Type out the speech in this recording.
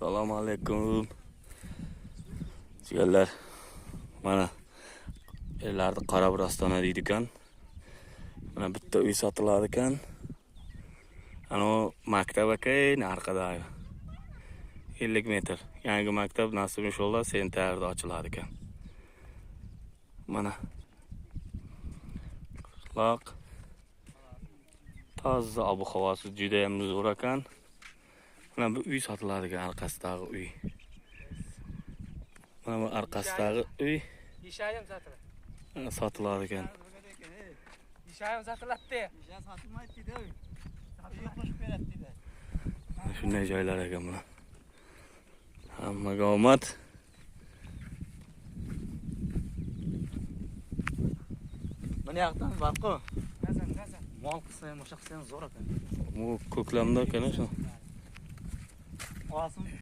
Assalomu alaykum. Jigarlar. Mana yerlarda Qarabur Ostona deydi ekan. Mana bitta uy sotiladi ekan. Ana maktab akay narxidagi 50 metr. Yangi maktab nasib inshaalloh sentabrda ochiladi ekan. Mana qishloq toza ob-havosi juda ham zo'r ekan. Mana bu uy sotiladi ekan, orqasidagi uy. Mana bu orqasidagi uy Ishayim sotiladi. sotiladi ekan. Ishayim sotiladi. Isha sotilmaydi dedi. Uy qo'shib beradi dedi. Shunday joylar ekan mana. Hammaga omad. Mana yoqdan barqo. Nazar. Mol qilsa ham, o'sha qilsa ham zo'r ekan. Bu ko'klamda ekan shu. Osim